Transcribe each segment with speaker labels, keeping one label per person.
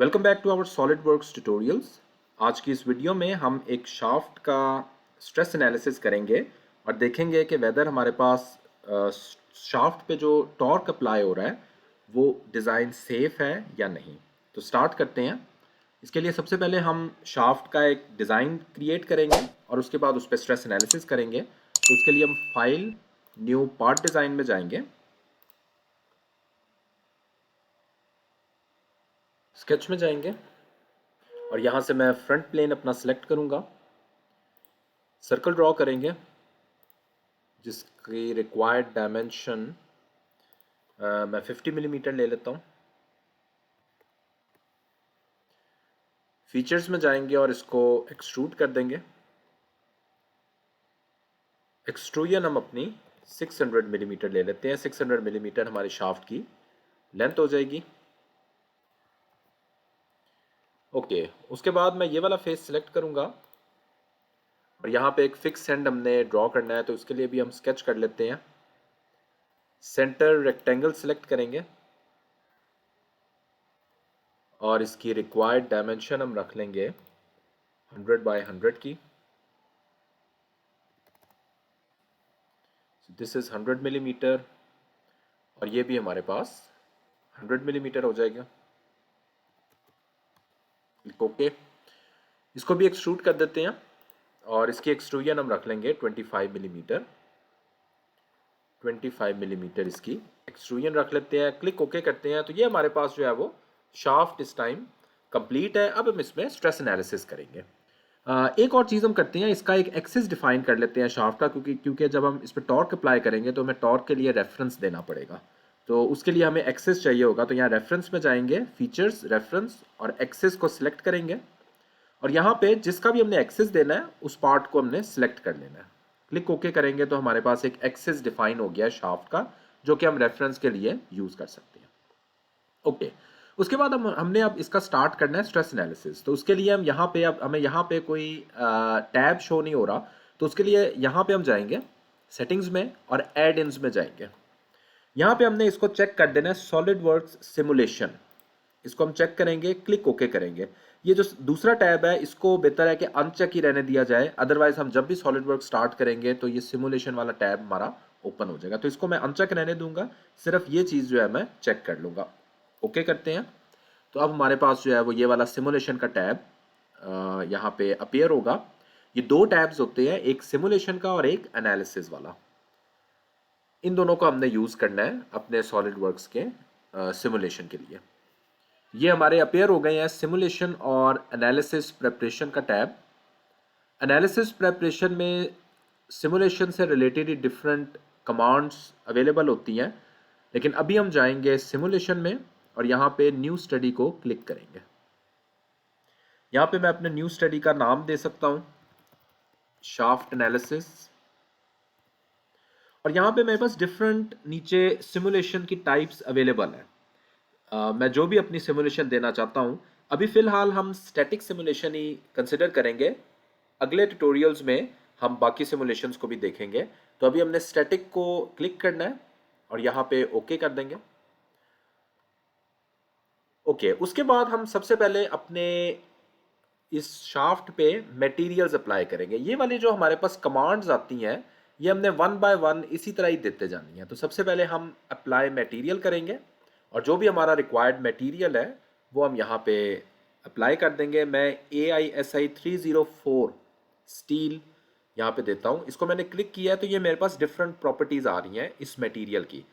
Speaker 1: Welcome back to our SolidWorks tutorials. आज की इस वीडियो में हम एक शाफ्ट का स्ट्रेस एनालिसिस करेंगे और देखेंगे कि वेदर हमारे पास शाफ्ट पे जो टॉर्क अप्लाई हो रहा है वो डिज़ाइन सेफ है या नहीं। तो स्टार्ट करते हैं। इसके लिए सबसे पहले हम शाफ्ट का एक डिज़ाइन क्रिएट करेंगे और उसके बाद उस पर स्ट्रेस एनालिसिस करेंगे। तो उसके लिए हम फाइल, न्यू पार्ट डिज़ाइन में जाएंगे, स्केच में जाएंगे और यहाँ से मैं फ्रंट प्लेन अपना सिलेक्ट करूँगा, सर्कल ड्रॉ करेंगे जिसकी रिक्वायर्ड डायमेंशन मैं 50 मिलीमीटर ले लेता हूँ। फीचर्स में जाएंगे और इसको एक्सट्रूड कर देंगे। एक्सट्रूजन हम अपनी 600 मिलीमीटर ले लेते हैं। 600 मिलीमीटर हमारी शाफ्ट की लेंथ हो जाएगी। ओके, उसके बाद मैं ये वाला फेस सिलेक्ट करूँगा और यहाँ पे एक फिक्स हैंड हमने ड्रॉ करना है, तो उसके लिए भी हम स्केच कर लेते हैं। सेंटर रेक्टेंगल सिलेक्ट करेंगे और इसकी रिक्वायर्ड डायमेंशन हम रख लेंगे 100 बाय 100 की। दिस इज़ 100 मिलीमीटर और ये भी हमारे पास 100 मिलीमीटर हो जाएगा। ओके, इसको भी एक्सट्रूड कर देते हैं और इसकी एक्सट्रूजन हम रख लेंगे 25 मिलीमीटर। 25 मिलीमीटर इसकी एक्सट्रूजन रख लेते हैं। क्लिक ओके करते हैं। तो ये हमारे पास जो है वो शाफ्ट इस टाइम कंप्लीट है। अब हम इसमें स्ट्रेस एनालिसिस करेंगे। एक और चीज़ हम करते हैं, इसका एक एक्सिस डिफाइन कर लेते हैं शाफ्ट का, क्योंकि जब हम इस पर टॉर्क अप्लाई करेंगे तो हमें टॉर्क के लिए रेफरेंस देना पड़ेगा। तो उसके लिए हमें एक्सिस चाहिए होगा। तो यहाँ रेफरेंस में जाएंगे, फीचर्स, रेफरेंस और एक्सिस को सिलेक्ट करेंगे और यहाँ पे जिसका भी हमने एक्सिस देना है उस पार्ट को हमने सिलेक्ट कर लेना है। क्लिक ओके करेंगे तो हमारे पास एक एक्सिस डिफाइन हो गया है शाफ्ट का, जो कि हम रेफरेंस के लिए यूज कर सकते हैं। ओके, उसके बाद हमने अब इसका स्टार्ट करना है स्ट्रेस एनालिसिस। तो उसके लिए हम यहाँ पे, अब हमें यहाँ पे कोई टैब शो नहीं हो रहा, तो उसके लिए यहाँ पे हम जाएंगे सेटिंग्स में और एड इन्स में जाएंगे। यहाँ पे हमने इसको चेक कर देना है सॉलिडवर्क्स सिमुलेशन। इसको हम चेक करेंगे, क्लिक ओके करेंगे। ये जो दूसरा टैब है इसको बेहतर है कि अनचेक ही रहने दिया जाए, अदरवाइज हम जब भी सॉलिडवर्क्स स्टार्ट करेंगे तो ये सिमुलेशन वाला टैब हमारा ओपन हो जाएगा। तो इसको मैं अनचेक रहने दूंगा, सिर्फ ये चीज़ जो है मैं चेक कर लूंगा। ओके करते हैं। तो अब हमारे पास जो है वो ये वाला सिमुलेशन का टैब यहाँ पे अपीयर होगा। ये दो टैब्स होते हैं, एक सिमुलेशन का और एक एनालिसिस वाला। इन दोनों को हमने यूज़ करना है अपने सॉलिडवर्क्स के सिमुलेशन के लिए। ये हमारे अपीयर हो गए हैं सिमुलेशन और एनालिसिस प्रेपरेशन का टैब। एनालिसिस प्रेपरेशन में सिमुलेशन से रिलेटेड ही डिफरेंट कमांड्स अवेलेबल होती हैं, लेकिन अभी हम जाएंगे सिमुलेशन में और यहाँ पे न्यू स्टडी को क्लिक करेंगे। यहाँ पे मैं अपने न्यू स्टडी का नाम दे सकता हूँ शाफ्ट एनालिसिस और यहाँ पे मेरे पास डिफरेंट नीचे सिमुलेशन की टाइप्स अवेलेबल है। मैं जो भी अपनी सिमुलेशन देना चाहता हूँ, अभी फ़िलहाल हम स्टैटिक सिमुलेशन ही कंसिडर करेंगे। अगले ट्यूटोरियल्स में हम बाकी सिमुलेशंस को भी देखेंगे। तो अभी हमने स्टैटिक को क्लिक करना है और यहाँ पे ओके कर देंगे। ओके, उसके बाद हम सबसे पहले अपने इस शाफ्ट पे मटेरियल्स अप्लाई करेंगे। ये वाली जो हमारे पास कमांड्स आती हैं ये हमने वन बाय वन इसी तरह ही देते जानी है। तो सबसे पहले हम अप्लाई मटेरियल करेंगे और जो भी हमारा रिक्वायर्ड मटेरियल है वो हम यहाँ पे अप्लाई कर देंगे। मैं AISI 304 स्टील यहाँ पे देता हूँ। इसको मैंने क्लिक किया है तो ये मेरे पास डिफरेंट प्रॉपर्टीज़ आ रही हैं इस मटेरियल की।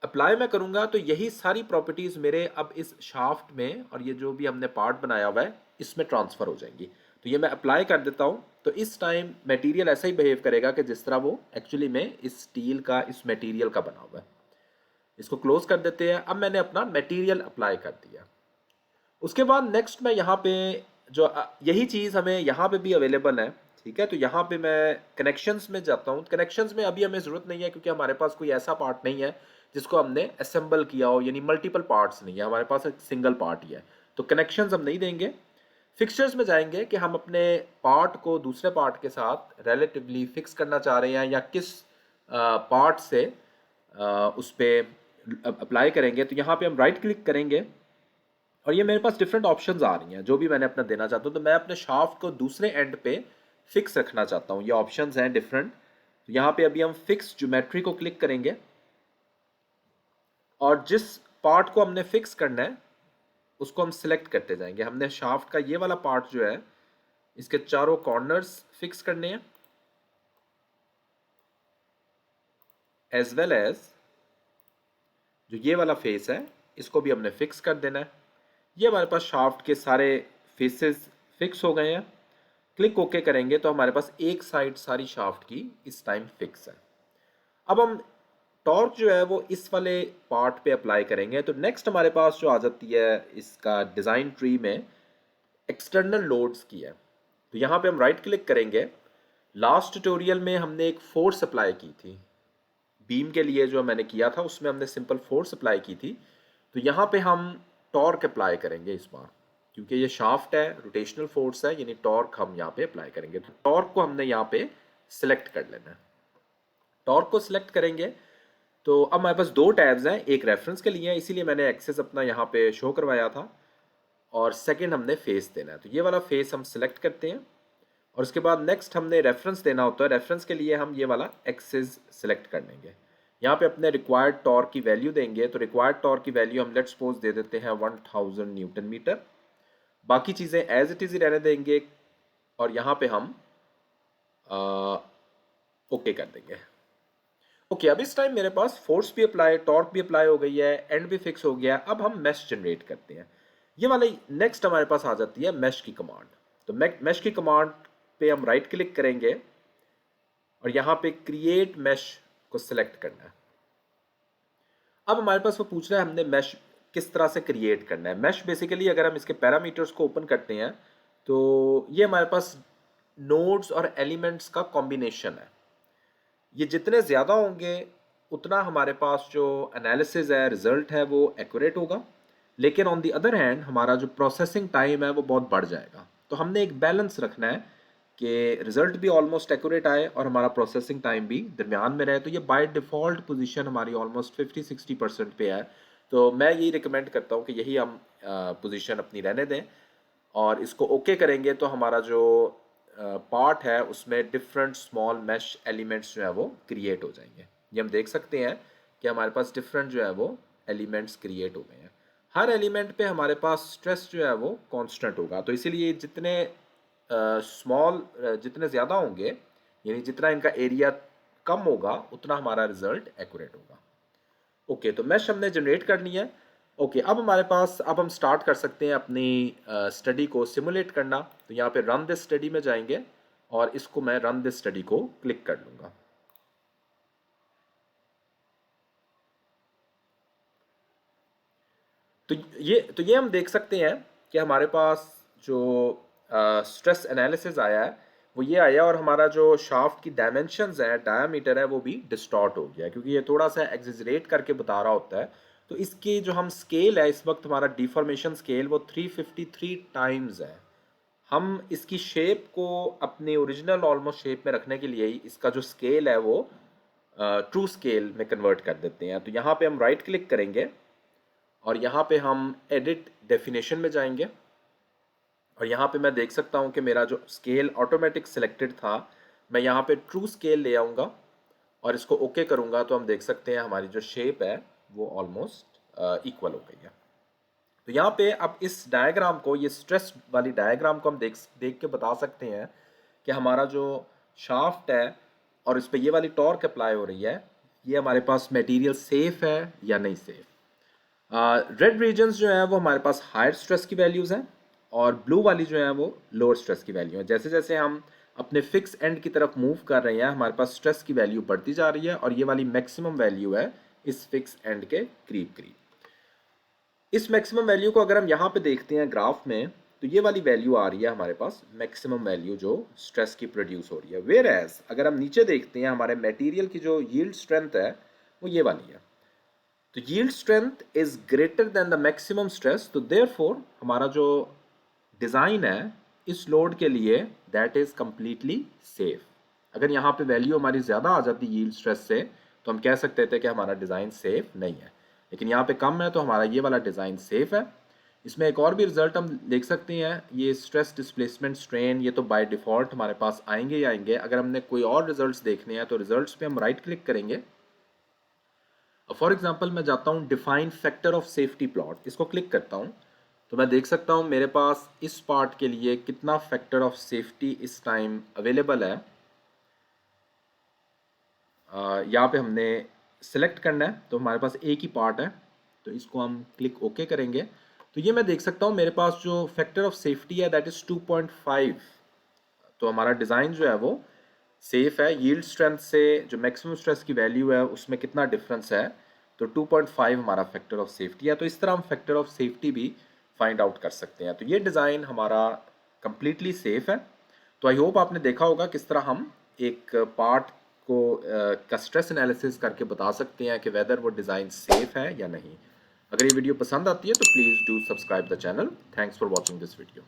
Speaker 1: अप्लाई मैं करूँगा तो यही सारी प्रॉपर्टीज़ मेरे अब इस शाफ्ट में और ये जो भी हमने पार्ट बनाया हुआ है इसमें ट्रांसफ़र हो जाएंगी। तो ये मैं अप्लाई कर देता हूँ। तो इस टाइम मटेरियल ऐसा ही बिहेव करेगा कि जिस तरह वो एक्चुअली में इस स्टील का, इस मटेरियल का बना हुआ है। इसको क्लोज कर देते हैं। अब मैंने अपना मटेरियल अप्लाई कर दिया। उसके बाद नेक्स्ट मैं यहाँ पे जो यही चीज़ हमें यहाँ पे भी अवेलेबल है, ठीक है। तो यहाँ पे मैं कनेक्शंस में जाता हूँ। कनेक्शंस में अभी हमें ज़रूरत नहीं है क्योंकि हमारे पास कोई ऐसा पार्ट नहीं है जिसको हमने असेंबल किया हो, यानी मल्टीपल पार्ट्स नहीं है, हमारे पास एक सिंगल पार्ट ही है। तो कनेक्शंस हम नहीं देंगे। फिक्सचर्स में जाएंगे कि हम अपने पार्ट को दूसरे पार्ट के साथ रिलेटिवली फिक्स करना चाह रहे हैं या किस पार्ट से उस पर अप्लाई करेंगे। तो यहाँ पे हम राइट क्लिक करेंगे और ये मेरे पास डिफरेंट ऑप्शंस आ रही हैं जो भी मैंने अपना देना चाहता हूँ। तो मैं अपने शाफ्ट को दूसरे एंड पे फिक्स रखना चाहता हूँ। ये ऑप्शंस हैं डिफरेंट। तो यहाँ पे अभी हम फिक्स ज्योमेट्री को क्लिक करेंगे और जिस पार्ट को हमने फिक्स करना है उसको हम सिलेक्ट करते जाएंगे। हमने शाफ्ट का ये वाला पार्ट जो है इसके चारों कॉर्नर्स फिक्स करने हैं, एज वेल एज जो ये वाला फेस है इसको भी हमने फिक्स कर देना है। ये हमारे पास शाफ्ट के सारे फेसेस फिक्स हो गए हैं। क्लिक ओके करेंगे तो हमारे पास एक साइड सारी शाफ्ट की इस टाइम फिक्स है। अब हम टॉर्क जो है वो इस वाले पार्ट पे अप्लाई करेंगे। तो नेक्स्ट हमारे पास जो आ जाती है इसका डिज़ाइन ट्री में एक्सटर्नल लोड्स की है। तो यहाँ पे हम राइट क्लिक करेंगे। लास्ट ट्यूटोरियल में हमने एक फोर्स अप्लाई की थी बीम के लिए, जो मैंने किया था उसमें हमने सिंपल फोर्स अप्लाई की थी। तो यहाँ पे हम टॉर्क अप्लाई करेंगे इस बार, क्योंकि ये शाफ्ट है, रोटेशनल फोर्स है, यानी टॉर्क हम यहाँ पे अप्लाई करेंगे। तो टॉर्क को हमने यहाँ पे सिलेक्ट कर लेना है। टॉर्क को सिलेक्ट करेंगे तो अब हमारे पास दो टैब्स हैं, एक रेफरेंस के लिए है इसीलिए मैंने एक्सेस अपना यहाँ पे शो करवाया था, और सेकंड हमने फेस देना है। तो ये वाला फेस हम सिलेक्ट करते हैं और उसके बाद नेक्स्ट हमने रेफरेंस देना होता है। रेफरेंस के लिए हम ये वाला एक्सेस सिलेक्ट कर लेंगे। यहाँ पे अपने रिक्वायर्ड टॉर्क की वैल्यू देंगे। तो रिक्वायर्ड टॉर्क की वैल्यू हम लेट्स सपोज दे देते हैं 1000 न्यूटन मीटर। बाकी चीज़ें एज इट इज़ ही रहने देंगे और यहाँ पे हम ओके कर देंगे। ओके, अब इस टाइम मेरे पास फोर्स भी अप्लाई, टॉर्क भी अप्लाई हो गई है, एंड भी फिक्स हो गया है। अब हम मैश जनरेट करते हैं। ये वाले नेक्स्ट हमारे पास आ जाती है मैश की कमांड। तो मैश की कमांड पे हम राइट क्लिक करेंगे और यहाँ पे क्रिएट मैश को सिलेक्ट करना है। अब हमारे पास वो पूछ रहा है हमने मैश किस तरह से क्रिएट करना है। मैश बेसिकली अगर हम इसके पैरामीटर्स को ओपन करते हैं तो ये हमारे पास नोड्स और एलिमेंट्स का कॉम्बिनेशन है। ये जितने ज़्यादा होंगे उतना हमारे पास जो एनालिसिस है, रिजल्ट है, वो एक्यूरेट होगा। लेकिन ऑन दी अदर हैंड हमारा जो प्रोसेसिंग टाइम है वो बहुत बढ़ जाएगा। तो हमने एक बैलेंस रखना है कि रिजल्ट भी ऑलमोस्ट एक्यूरेट आए और हमारा प्रोसेसिंग टाइम भी दरमियान में रहे। तो ये बाय डिफ़ॉल्ट पोजीशन हमारी ऑलमोस्ट 50-60% पे है। तो मैं यही रिकमेंड करता हूँ कि यही हम पोजीशन अपनी रहने दें और इसको ओके करेंगे तो हमारा जो पार्ट है उसमें डिफरेंट स्मॉल मैश एलिमेंट्स जो है वो क्रिएट हो जाएंगे। ये हम देख सकते हैं कि हमारे पास डिफरेंट जो है वो एलिमेंट्स क्रिएट हो गए हैं। हर एलिमेंट पे हमारे पास स्ट्रेस जो है वो कांस्टेंट होगा। तो इसीलिए जितने स्मॉल जितने ज़्यादा होंगे, यानी जितना इनका एरिया कम होगा उतना हमारा रिजल्ट एक्यूरेट होगा। ओके, तो मैश हमने जनरेट करनी है। ओके, अब हमारे पास, अब हम स्टार्ट कर सकते हैं अपनी स्टडी को सिमुलेट करना। तो यहाँ पे रन दिस स्टडी में जाएंगे और इसको मैं रन दिस स्टडी को क्लिक कर लूँगा। तो ये हम देख सकते हैं कि हमारे पास जो स्ट्रेस एनालिसिस आया है वो ये आया, और हमारा जो शाफ्ट की डायमेंशंस है, डायामीटर है, वो भी डिस्टॉर्ट हो गया है क्योंकि ये थोड़ा सा एग्जेजरेट करके बता रहा होता है। तो इसकी जो हम स्केल है इस वक्त, हमारा डिफॉर्मेशन स्केल वो 353 टाइम्स है। हम इसकी शेप को अपने ओरिजिनल ऑलमोस्ट शेप में रखने के लिए ही इसका जो स्केल है वो ट्रू स्केल में कन्वर्ट कर देते हैं। तो यहाँ पे हम राइट क्लिक करेंगे और यहाँ पे हम एडिट डेफिनेशन में जाएंगे और यहाँ पे मैं देख सकता हूँ कि मेरा जो स्केल ऑटोमेटिक सिलेक्टेड था, मैं यहाँ पे ट्रू स्केल ले आऊँगा और इसको ओके करूँगा तो हम देख सकते हैं हमारी जो शेप है वो ऑलमोस्ट इक्वल हो गई है। तो यहाँ पे अब इस डायग्राम को, ये स्ट्रेस वाली डायग्राम को हम देख के बता सकते हैं कि हमारा जो शाफ्ट है और इस पर ये वाली टॉर्क अप्लाई हो रही है, ये हमारे पास मटेरियल सेफ है या नहीं सेफ। रेड रीजन्स जो है वो हमारे पास हायर स्ट्रेस की वैल्यूज़ हैं और ब्लू वाली जो है वो लोअर स्ट्रेस की वैल्यू है। जैसे जैसे हम अपने फिक्स एंड की तरफ मूव कर रहे हैं हमारे पास स्ट्रेस की वैल्यू बढ़ती जा रही है और ये वाली मैक्सिमम वैल्यू है इस फिक्स एंड के करीब करीब। इस मैक्सिमम वैल्यू को अगर हम यहाँ पे देखते हैं ग्राफ में, तो ये वाली वैल्यू आ रही है हमारे पास मैक्सिमम वैल्यू जो स्ट्रेस की प्रोड्यूस हो रही है। वेयर एज अगर हम नीचे देखते हैं हमारे मटेरियल की जो यील्ड स्ट्रेंथ है वो ये वाली है। तो yield strength is greater than the maximum stress, तो देयरफॉर हमारा जो डिज़ाइन है इस लोड के लिए दैट इज़ कम्प्लीटली सेफ। अगर यहाँ पे वैल्यू हमारी ज़्यादा आ जाती यील्ड स्ट्रेस से तो हम कह सकते थे कि हमारा डिज़ाइन सेफ नहीं है, लेकिन यहाँ पे कम है तो हमारा ये वाला डिज़ाइन सेफ है। इसमें एक और भी रिजल्ट हम देख सकते हैं, ये स्ट्रेस डिस्प्लेसमेंट स्ट्रेन, ये तो बाय डिफ़ॉल्ट हमारे पास आएंगे ही आएंगे। अगर हमने कोई और रिजल्ट्स देखने हैं तो रिजल्ट्स पे हम राइट क्लिक करेंगे। फॉर एग्जांपल मैं जाता हूँ define factor of safety plot, इसको क्लिक करता हूँ तो मैं देख सकता हूँ मेरे पास इस पार्ट के लिए कितना फैक्टर ऑफ सेफ्टी इस टाइम अवेलेबल है। यहाँ पे हमने सेलेक्ट करना है तो हमारे पास एक ही पार्ट है, तो इसको हम क्लिक ओके करेंगे तो ये मैं देख सकता हूँ मेरे पास जो फैक्टर ऑफ सेफ्टी है दैट इज़ 2.5। तो हमारा डिज़ाइन जो है वो सेफ है। यील्ड स्ट्रेंथ से जो मैक्सिमम स्ट्रेस की वैल्यू है उसमें कितना डिफरेंस है, तो 2.5 हमारा फैक्टर ऑफ सेफ्टी है। तो इस तरह हम फैक्टर ऑफ सेफ्टी भी फाइंड आउट कर सकते हैं। तो ये डिज़ाइन हमारा कंप्लीटली सेफ है। तो आई होप आपने देखा होगा किस तरह हम एक पार्ट को का स्ट्रेस एनालिसिस करके बता सकते हैं कि वेदर वो डिज़ाइन सेफ है या नहीं। अगर ये वीडियो पसंद आती है तो please do subscribe the channel. Thanks for watching this video.